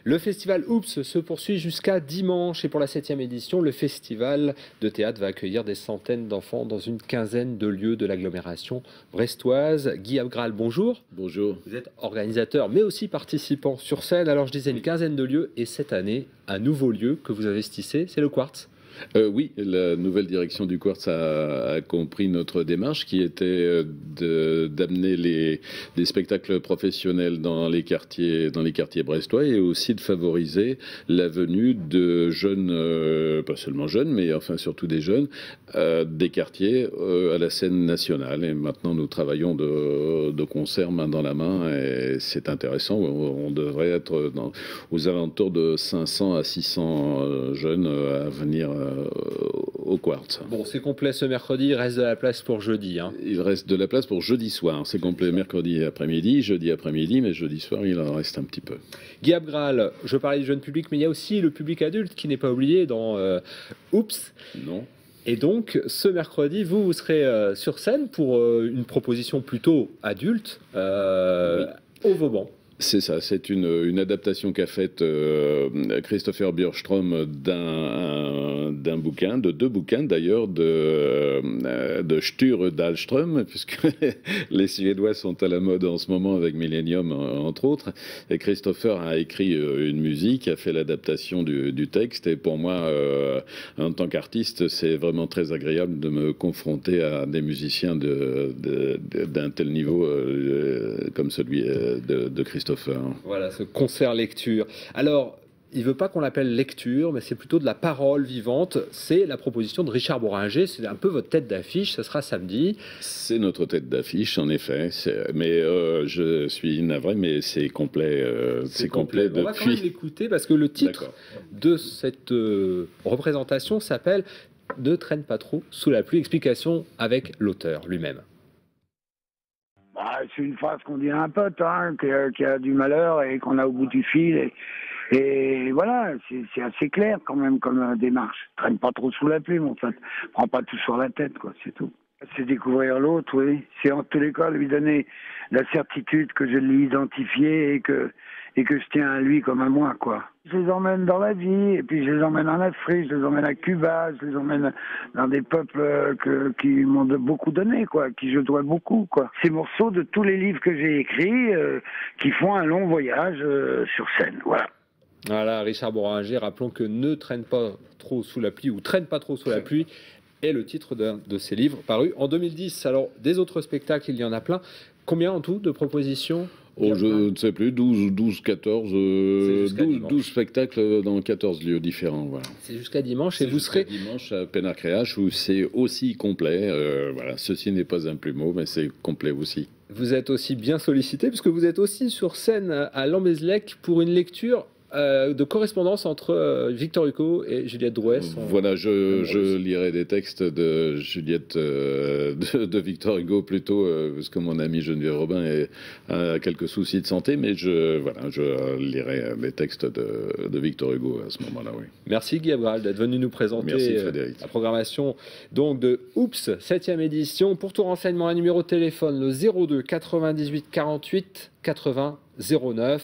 Le festival Oups se poursuit jusqu'à dimanche et pour la 7e édition, le festival de théâtre va accueillir des centaines d'enfants dans une quinzaine de lieux de l'agglomération brestoise. Guy Abgral, bonjour. Bonjour. Vous êtes organisateur mais aussi participant sur scène. Alors je disais une quinzaine de lieux et cette année, un nouveau lieu que vous investissez, c'est le Quartz. Oui, la nouvelle direction du Quartz a compris notre démarche qui était d'amener les spectacles professionnels dans les quartiers brestois et aussi de favoriser la venue de jeunes, pas seulement jeunes, mais enfin surtout des jeunes, des quartiers à la scène nationale. Et maintenant, nous travaillons de concert main dans la main et c'est intéressant. On devrait être aux alentours de 500 à 600 jeunes à venir au Quartz. Bon, c'est complet ce mercredi, il reste de la place pour jeudi. Il reste de la place pour jeudi soir. C'est complet mercredi après-midi, jeudi après-midi, mais jeudi soir, il en reste un petit peu. Guy Abgral, je parlais du jeune public, mais il y a aussi le public adulte qui n'est pas oublié dans Oups. Non. Et donc, ce mercredi, vous serez sur scène pour une proposition plutôt adulte au Vauban. C'est ça, c'est une adaptation qu'a faite Christopher Björström d'un bouquin, de deux bouquins d'ailleurs, de Sture Dahlström, puisque les Suédois sont à la mode en ce moment avec Millennium, entre autres. Et Christopher a écrit une musique, a fait l'adaptation du texte. Et pour moi, en tant qu'artiste, c'est vraiment très agréable de me confronter à des musiciens d'un tel niveau comme celui de Christopher. Voilà, ce concert lecture. Alors, il ne veut pas qu'on l'appelle lecture, mais c'est plutôt de la parole vivante. C'est la proposition de Richard Bohringer. C'est un peu votre tête d'affiche. Ce sera samedi. C'est notre tête d'affiche, en effet. Mais je suis navré, mais c'est complet. C'est complet depuis. On va quand même l'écouter parce que le titre de cette représentation s'appelle « Ne traîne pas trop sous la pluie ». Explication avec l'auteur lui-même. C'est une phrase qu'on dit à un pote qui a du malheur et qu'on a au bout du fil. Et voilà, c'est assez clair quand même comme démarche. Traîne pas trop sous la plume, en fait. Prends pas tout sur la tête, quoi, c'est tout. C'est découvrir l'autre, oui. C'est en tous les cas lui donner la certitude que je l'ai identifié et que je tiens à lui comme à moi, quoi. Je les emmène dans la vie, et puis je les emmène en Afrique, je les emmène à Cuba, je les emmène dans des peuples qui m'ont beaucoup donné, quoi, qui je dois beaucoup, quoi. Ces morceaux de tous les livres que j'ai écrits qui font un long voyage sur scène, voilà. Voilà, Richard Bohringer, rappelons que Ne traîne pas trop sous la pluie ou Traîne pas trop sous la pluie est le titre de ses livres parus en 2010. Alors, des autres spectacles, il y en a plein. Combien en tout de propositions ? Je ne sais plus, 12, 14, 12 spectacles dans 14 lieux différents. Voilà. C'est jusqu'à dimanche et vous serez... dimanche à Pénarcréache où c'est aussi complet. Voilà. Ceci n'est pas un plumeau, mais c'est complet aussi. Vous êtes aussi bien sollicité puisque vous êtes aussi sur scène à Lambezlec pour une lecture de correspondance entre Victor Hugo et Juliette Drouet. Voilà, je lirai des textes de Juliette, de Victor Hugo plutôt, parce que mon ami Geneviève Robin a quelques soucis de santé, mais je lirai des textes de Victor Hugo à ce moment-là, oui. Merci Guy Abgral d'être venu nous présenter la programmation donc, de Oups, 7e édition. Pour tout renseignement, un numéro de téléphone, le 02 98 48 80 09.